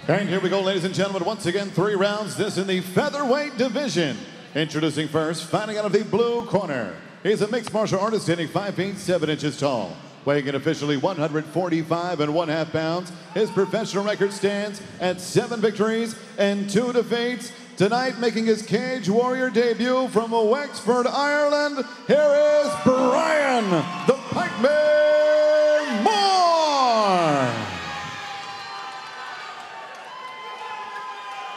And here we go, ladies and gentlemen. Once again, 3 rounds. This in the featherweight division. Introducing first, fighting out of the blue corner. He's a mixed martial artist standing 5 feet 7 inches tall. Weighing in officially 145.5 pounds. His professional record stands at 7 victories and 2 defeats. Tonight, making his Cage Warrior debut from Wexford, Ireland, here is Brian the Pikeman Moore.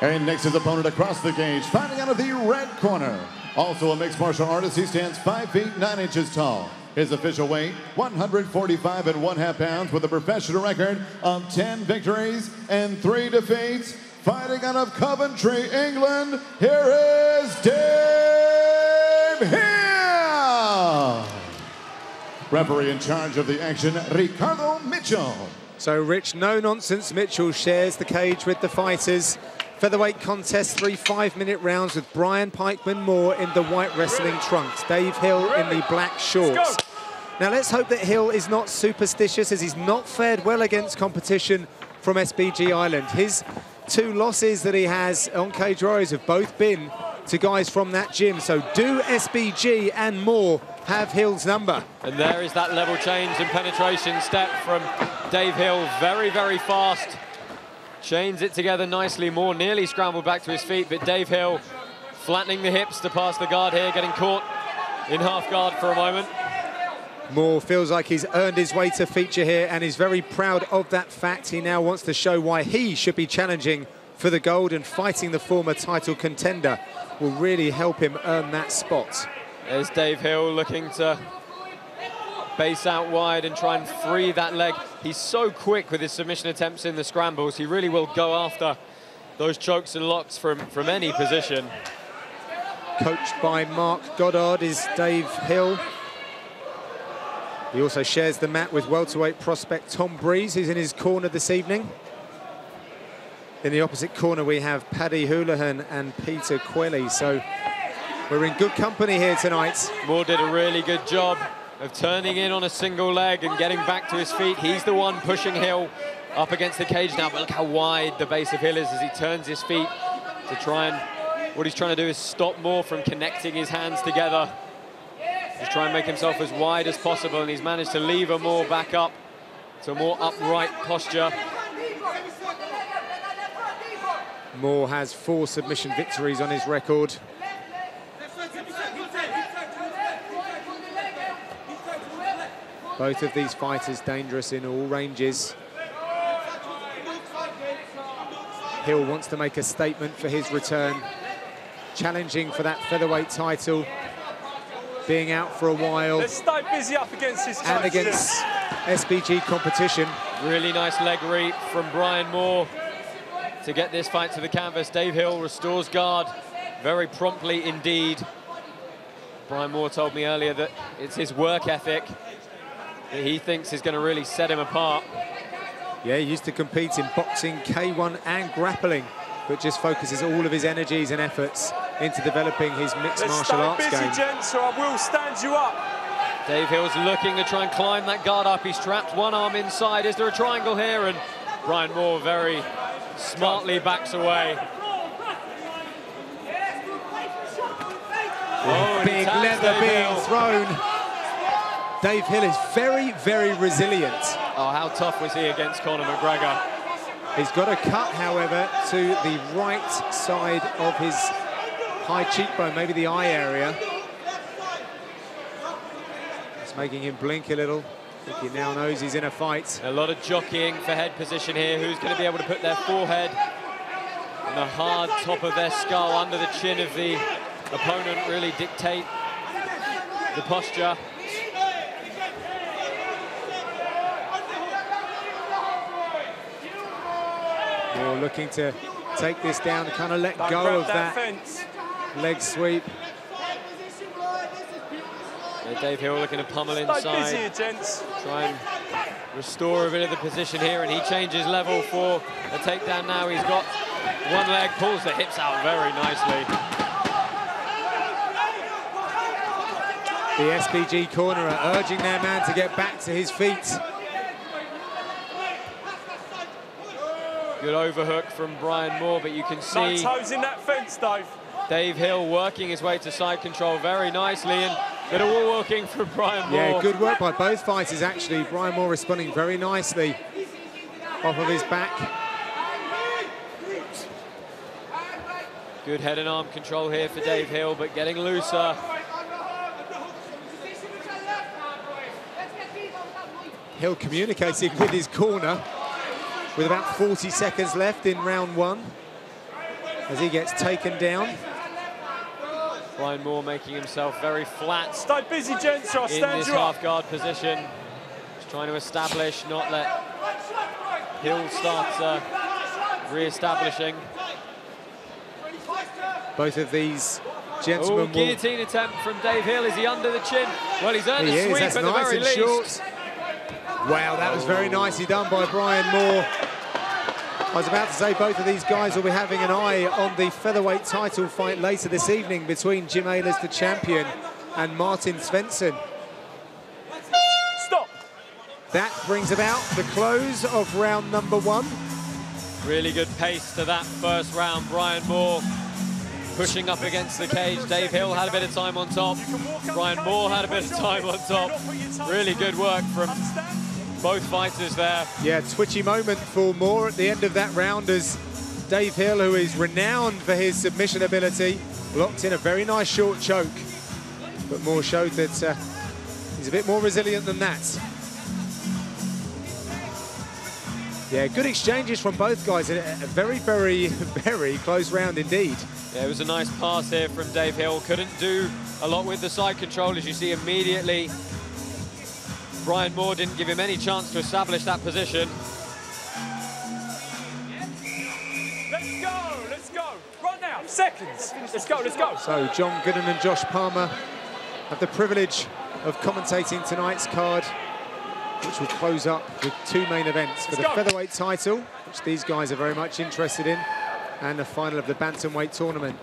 And next, his opponent across the cage, fighting out of the red corner. Also a mixed martial artist, he stands 5 feet 9 inches tall. His official weight, 145.5 pounds, with a professional record of 10 victories and 3 defeats. Fighting out of Coventry, England, here is Dave Hill. Referee in charge of the action, Ricardo Mitchell. So Rich, no-nonsense Mitchell shares the cage with the fighters. Featherweight contest, 3 5-minute rounds with Brian Pikeman Moore in the white wrestling trunks, Dave Hill in the black shorts. Now let's hope that Hill is not superstitious, as he's not fared well against competition from SBG Ireland. His 2 losses that he has on Cage Warriors have both been to guys from that gym. So do SBG and Moore have Hill's number? And there is that level change and penetration step from Dave Hill. Very, very fast. Chains it together nicely. Moore nearly scrambled back to his feet, but Dave Hill flattening the hips to pass the guard here, getting caught in half guard for a moment. Moore feels like he's earned his way to feature here and is very proud of that fact. He now wants to show why he should be challenging for the gold, and fighting the former title contender will really help him earn that spot. There's Dave Hill looking to base out wide and try and free that leg. He's so quick with his submission attempts in the scrambles. He really will go after those chokes and locks from any position. Coached by Mark Goddard is Dave Hill. He also shares the mat with welterweight prospect Tom Breeze, who's in his corner this evening. In the opposite corner, we have Paddy Houlihan and Peter Quelly. So we're in good company here tonight. Moore did a really good job of turning in on a single leg and getting back to his feet. He's the one pushing Hill up against the cage now, but look how wide the base of Hill is as he turns his feet to try and... What he's trying to do is stop Moore from connecting his hands together. Just try and make himself as wide as possible, and he's managed to lever Moore back up to a more upright posture. Moore has 4 submission victories on his record. Both of these fighters dangerous in all ranges. Hill wants to make a statement for his return, challenging for that featherweight title, being out for a while. Let's stay busy up against his and against SBG competition. Really nice leg reap from Brian Moore to get this fight to the canvas. Dave Hill restores guard very promptly indeed. Brian Moore told me earlier that it's his work ethic that he thinks is going to really set him apart. Yeah, he used to compete in boxing, K1 and grappling, but just focuses all of his energies and efforts into developing his mixed martial arts game. Gents, or I will stand you up. Dave Hill's looking to try and climb that guard up. He's trapped one arm inside. Is there a triangle here? And Brian Moore very smartly backs away. Oh, big leather being thrown. Dave Hill is very, very resilient. Oh, how tough was he against Conor McGregor? He's got a cut, however, to the right side of his high cheekbone, maybe the eye area. It's making him blink a little. I think he now knows he's in a fight. A lot of jockeying for head position here. Who's going to be able to put their forehead on the hard top of their skull under the chin of the opponent, really dictate the posture. Moore looking to take this down, kind of let go of that leg sweep. Yeah, Dave Hill looking to pummel inside. Try and restore a bit of the position here, and he changes level for a takedown now. He's got one leg, pulls the hips out very nicely. The SBG corner are urging their man to get back to his feet. Good overhook from Brian Moore, but you can see No toes in that fence, Dave. Dave Hill working his way to side control very nicely, and bit of wall walking from Brian Moore. Yeah, good work by both fighters, actually. Brian Moore responding very nicely off of his back. Good head and arm control here for Dave Hill, but getting looser. Hill communicating with his corner with about 40 seconds left in round one as he gets taken down. Brian Moore making himself very flat. Stay busy, gents, or I'll in stand this you up. half guard position. Just trying to establish, not let Hill start re-establishing. Both of these gentlemen. Guillotine attempt from Dave Hill. Is he under the chin? Well, he's earned a sweep That's at the nice very and least. short. Wow, that was very nicely done by Brian Moore. I was about to say both of these guys will be having an eye on the featherweight title fight later this evening between Jim Ehlers, the champion, and Martin Svensson. Stop. That brings about the close of round number one. Really good pace to that first round. Brian Moore pushing up against the cage. Dave Hill had a bit of time on top. Brian Moore had a bit of time on top. Really good work from both fighters there. Yeah, twitchy moment for Moore at the end of that round as Dave Hill, who is renowned for his submission ability, blocked in a very nice short choke. But Moore showed that he's a bit more resilient than that. Yeah, good exchanges from both guys. A very, very, very close round indeed. Yeah, it was a nice pass here from Dave Hill. Couldn't do a lot with the side control, as you see immediately. Brian Moore didn't give him any chance to establish that position. Let's go. Right now, seconds. Let's go. So John Gooden and Josh Palmer have the privilege of commentating tonight's card, which will close up with two main events for the featherweight title, which these guys are very much interested in, and the final of the bantamweight tournament.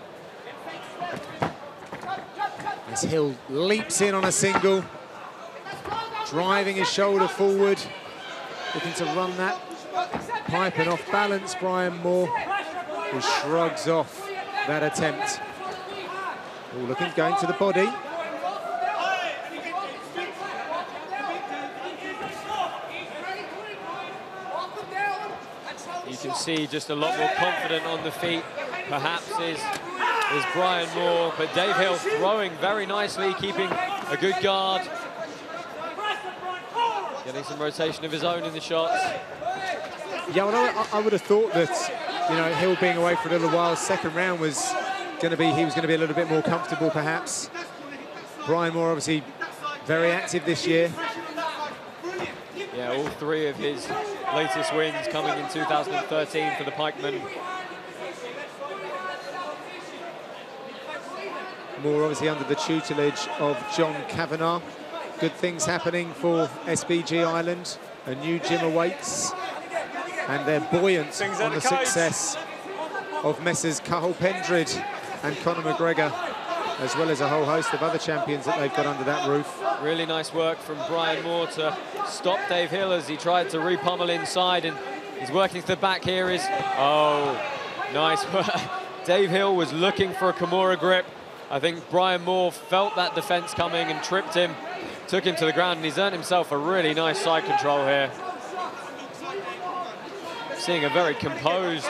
As Hill leaps in on a single, driving his shoulder forward, looking to run that pipe, and off balance, Brian Moore, who shrugs off that attempt. All looking, going to the body. You can see just a lot more confident on the feet, perhaps, is Brian Moore. But Dave Hill throwing very nicely, keeping a good guard. Getting some rotation of his own in the shots. Yeah, well, I would have thought that, you know, Hill being away for a little while, second round was going to be, he was going to be a little bit more comfortable, perhaps. Brian Moore, obviously, very active this year. Yeah, all three of his latest wins coming in 2013 for the Pikeman. Moore, obviously, under the tutelage of John Kavanagh. Good things happening for SBG Ireland. A new gym awaits, and they're buoyant on the success of Messrs Cathal Pendrid and Conor McGregor, as well as a whole host of other champions that they've got under that roof. Really nice work from Brian Moore to stop Dave Hill as he tried to repummel inside, and he's working to the back here. Oh, nice work. Dave Hill was looking for a Kimura grip. I think Brian Moore felt that defense coming and tripped him, took him to the ground, and he's earned himself a really nice side control here. Seeing a very composed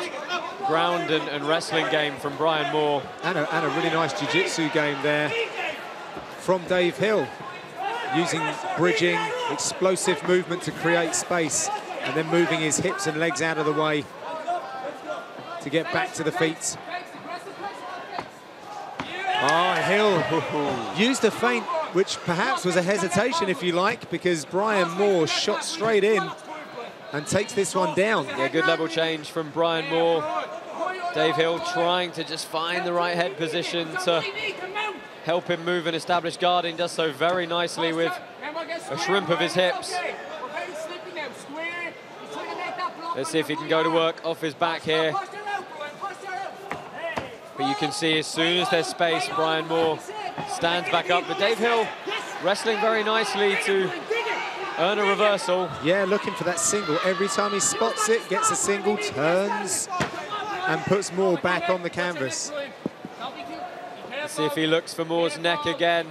ground and wrestling game from Brian Moore. And a really nice jiu-jitsu game there from Dave Hill, using bridging, explosive movement to create space, and then moving his hips and legs out of the way to get back to the feet. Oh, Hill used a feint, which perhaps was a hesitation, if you like, because Brian Moore shot straight in and takes this one down. Yeah, good level change from Brian Moore. Dave Hill trying to just find the right head position to help him move and establish guarding. Does so very nicely with a shrimp of his hips. Let's see if he can go to work off his back here. But you can see as soon as there's space, Brian Moore stands back up. But Dave Hill wrestling very nicely to earn a reversal. Yeah, looking for that single. Every time he spots it, gets a single, turns, and puts Moore back on the canvas. Let's see if he looks for Moore's neck again.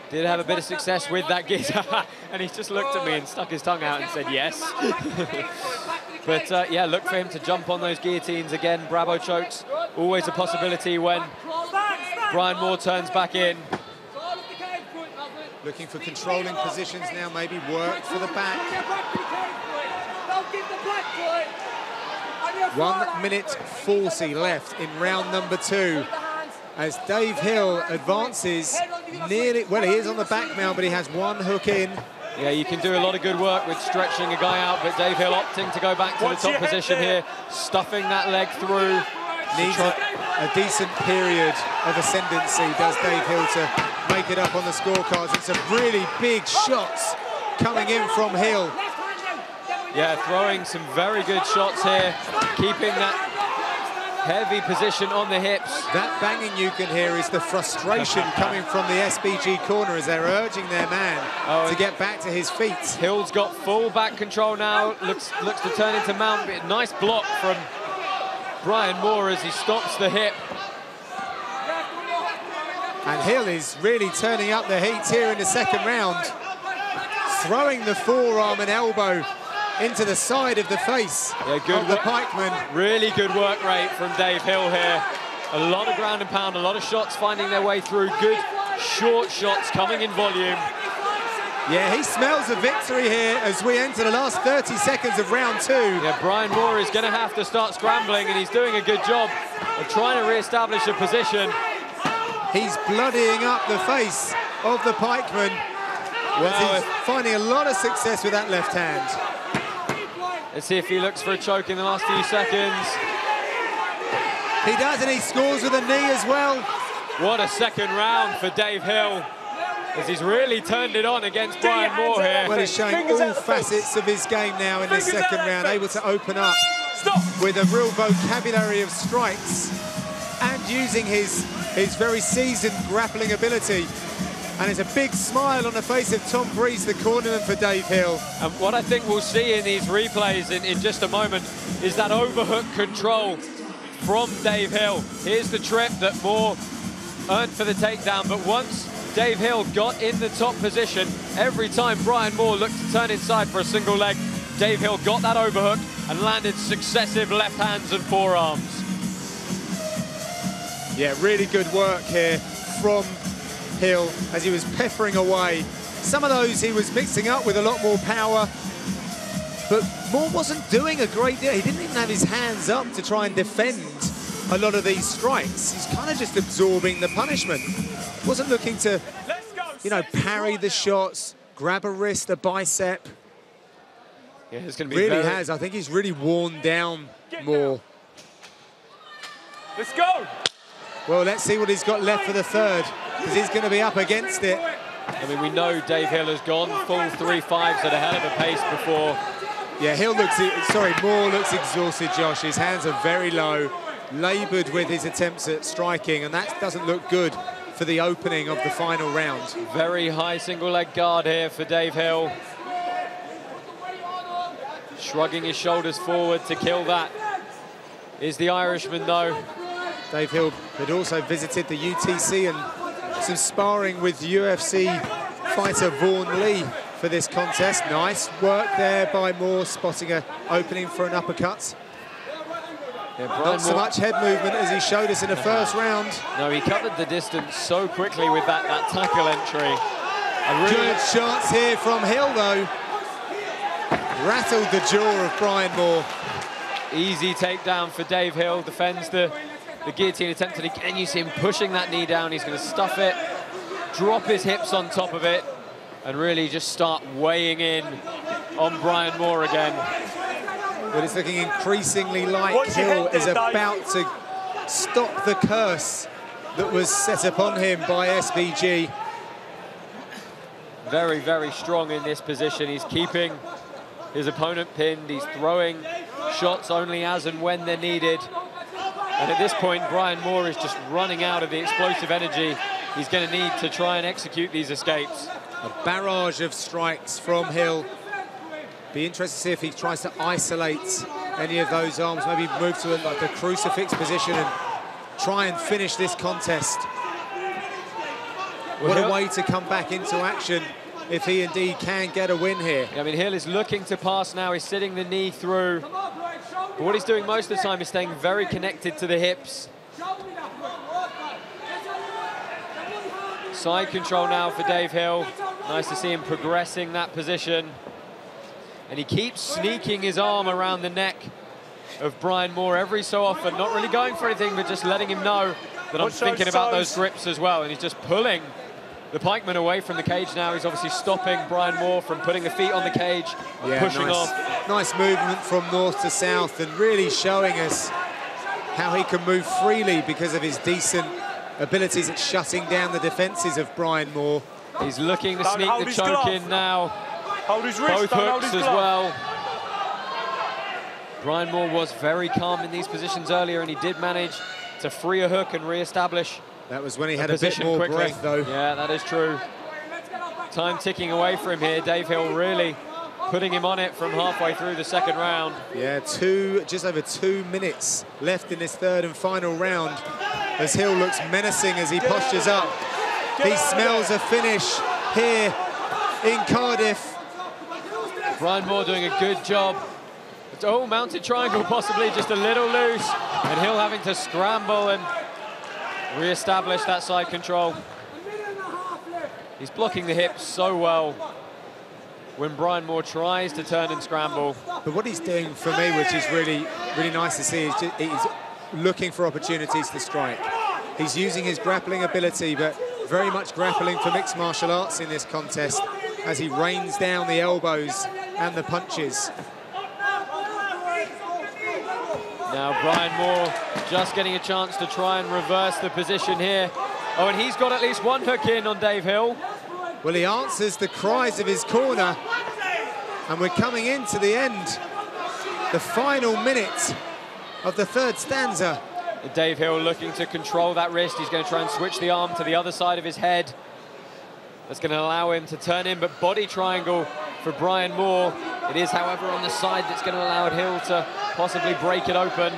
Did have a bit of success with that guitar, and he just looked at me and stuck his tongue out and said yes. But yeah, look for him to jump on those guillotines again. Bravo chokes, always a possibility when Brian Moore turns back in. Looking for controlling positions now, maybe work for the back. 1 minute 40 left in round number 2. As Dave Hill advances nearly, well, he is on the back now, but he has one hook in. Yeah, you can do a lot of good work with stretching a guy out, but Dave Hill opting to go back to the top position here, stuffing that leg through. Needs a decent period of ascendancy, does Dave Hill, to make it up on the scorecards. It's some really big shots coming in from Hill. Yeah, throwing some very good shots here, keeping that heavy position on the hips. That banging you can hear is the frustration coming from the SBG corner as they're urging their man to get back to his feet. Hill's got full back control now, looks to turn into mount. Nice block from Brian Moore as he stops the hip. And Hill is really turning up the heat here in the second round, throwing the forearm and elbow into the side of the face of the pikeman. Really good work rate from Dave Hill here. A lot of ground and pound, a lot of shots finding their way through. Good short shots coming in volume. Yeah, he smells a victory here as we enter the last 30 seconds of round 2. Yeah, Brian Moore is going to have to start scrambling, and he's doing a good job of trying to re-establish a position. He's bloodying up the face of the pikeman. Well, he's finding a lot of success with that left hand. Let's see if he looks for a choke in the last few seconds. He does, and he scores with a knee as well. What a second round for Dave Hill, as he's really turned it on against Brian Moore here. Well, he's showing all facets of his game now in this second round, able to open up with a real vocabulary of strikes and using his very seasoned grappling ability. And it's a big smile on the face of Tom Breeze, the cornerman for Dave Hill. And what I think we'll see in these replays in just a moment is that overhook control from Dave Hill. Here's the trip that Moore earned for the takedown, but once Dave Hill got in the top position, every time Brian Moore looked to turn inside for a single leg, Dave Hill got that overhook and landed successive left hands and forearms. Yeah, really good work here from Hill as he was peppering away. Some of those he was mixing up with a lot more power, but Moore wasn't doing a great deal. He didn't even have his hands up to try and defend a lot of these strikes. He's kind of just absorbing the punishment. Wasn't looking to, you know, parry the shots, grab a wrist, a bicep. Yeah, it's going to be really has. I think he's really worn down Moore. Let's go. Well, let's see what he's got left for the third, because he's going to be up against it. I mean, we know Dave Hill has gone full 3-5s at a hell of a pace before. Yeah, Moore looks exhausted, Josh. His hands are very low, laboured with his attempts at striking, and that doesn't look good for the opening of the final round. Very high single leg guard here for Dave Hill. Shrugging his shoulders forward to kill that is the Irishman, though. Dave Hill had also visited the UTC and some sparring with UFC fighter Vaughan Lee for this contest. Nice work there by Moore, spotting an opening for an uppercut. Yeah, Not so much head movement as he showed us in the first round. No, he covered the distance so quickly with that tackle entry. Good shots here from Hill, though. Rattled the jaw of Brian Moore. Easy takedown for Dave Hill, defends the guillotine attempt, and again you see him pushing that knee down. He's going to stuff it, drop his hips on top of it, and really just start weighing in on Brian Moore again. But it's looking increasingly like Hill is about to stop the curse that was set upon him by SBG. Very, very strong in this position. He's keeping his opponent pinned. He's throwing shots only as and when they're needed. And at this point, Brian Moore is just running out of the explosive energy he's going to need to try and execute these escapes. A barrage of strikes from Hill. Be interested to see if he tries to isolate any of those arms, maybe move to like a crucifix position and try and finish this contest. What a way to come back into action if he indeed can get a win here. I mean, Hill is looking to pass now. He's sitting the knee through. But what he's doing most of the time is staying very connected to the hips. Side control now for Dave Hill. Nice to see him progressing that position. And he keeps sneaking his arm around the neck of Brian Moore every so often, not really going for anything, but just letting him know that I'm thinking about those grips as well. And he's just pulling the pikeman away from the cage now. He's obviously stopping Brian Moore from putting the feet on the cage, pushing off. Nice movement from north to south and really showing us how he can move freely because of his decent abilities at shutting down the defences of Brian Moore. He's looking to sneak the choke in now. Hold his wrist, both hooks as well. Brian Moore was very calm in these positions earlier, and he did manage to free a hook and re-establish. That was when he had a bit more breath, though. Yeah, that is true. Time ticking away for him here. Dave Hill really putting him on it from halfway through the second round. Yeah, just over 2 minutes left in this third and final round as Hill looks menacing as he postures up. He smells a finish here in Cardiff. Brian Moore doing a good job. Oh, mounted triangle possibly just a little loose. And Hill having to scramble and re-establish that side control. He's blocking the hips so well when Brian Moore tries to turn and scramble. But what he's doing for me, which is really nice to see, is he's looking for opportunities to strike. He's using his grappling ability, but very much grappling for mixed martial arts in this contest as he rains down the elbows and the punches. Now Brian Moore just getting a chance to try and reverse the position here. Oh, and he's got at least one hook in on Dave Hill. Well, he answers the cries of his corner, and we're coming into the end, the final minute of the third stanza. Dave Hill looking to control that wrist. He's going to try and switch the arm to the other side of his head. That's going to allow him to turn in, but body triangle for Brian Moore. It is, however, on the side that's going to allow Hill to possibly break it open.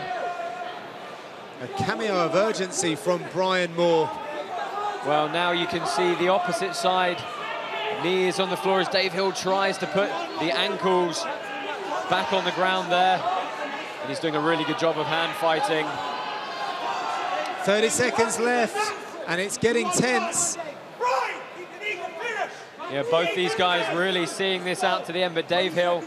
A cameo of urgency from Brian Moore. Well, now you can see the opposite side. Knee is on the floor as Dave Hill tries to put the ankles back on the ground there. And he's doing a really good job of hand fighting. 30 seconds left, and it's getting tense. Yeah, both these guys really seeing this out to the end, but Dave Hill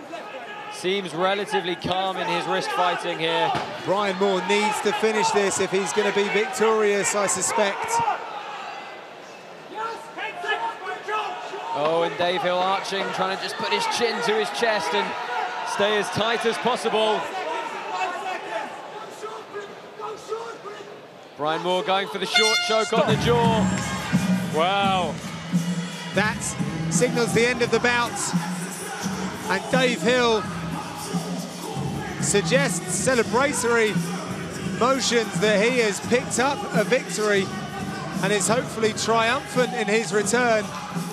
seems relatively calm in his wrist fighting here. Brian Moore needs to finish this if he's going to be victorious, I suspect. Oh, and Dave Hill arching, trying to just put his chin to his chest and stay as tight as possible. Brian Moore going for the short choke on the jaw. Wow. That signals the end of the bout. And Dave Hill suggests celebratory motions that he has picked up a victory and is hopefully triumphant in his return.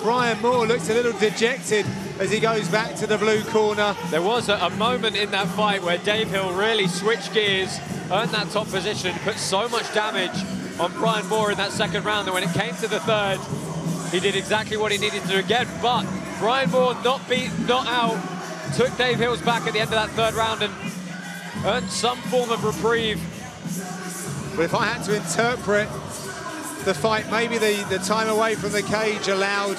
Brian Moore looks a little dejected as he goes back to the blue corner. There was a moment in that fight where Dave Hill really switched gears, earned that top position, put so much damage on Brian Moore in that second round that when it came to the third, he did exactly what he needed to do again. But Brian Moore, not beat, not out, took Dave Hill's back at the end of that third round and earned some form of reprieve. But if I had to interpret the fight, maybe the time away from the cage allowed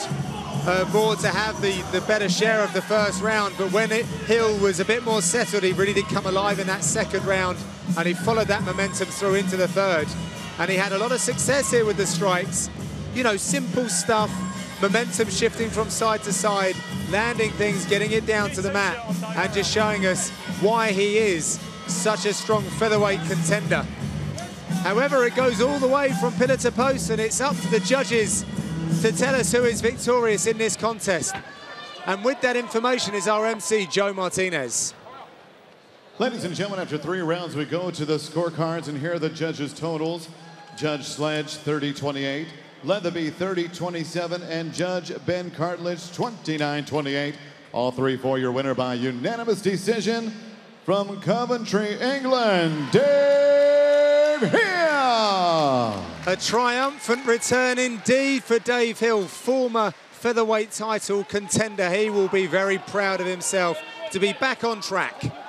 Moore to have the better share of the first round, but when Hill was a bit more settled, he really did come alive in that second round, and he followed that momentum through into the third. And he had a lot of success here with the strikes. You know, simple stuff, momentum shifting from side to side, landing things, getting it down to the mat, and just showing us why he is such a strong featherweight contender. However, it goes all the way from pillar to post, and it's up to the judges to tell us who is victorious in this contest. And with that information is our MC, Joe Martinez. Ladies and gentlemen, after 3 rounds, we go to the scorecards, and here are the judges' totals. Judge Sledge, 30-28. Leatherby 30-27, and Judge Ben Cartledge 29-28. All three for your winner by unanimous decision from Coventry, England, Dave Hill. A triumphant return indeed for Dave Hill, former featherweight title contender. He will be very proud of himself to be back on track.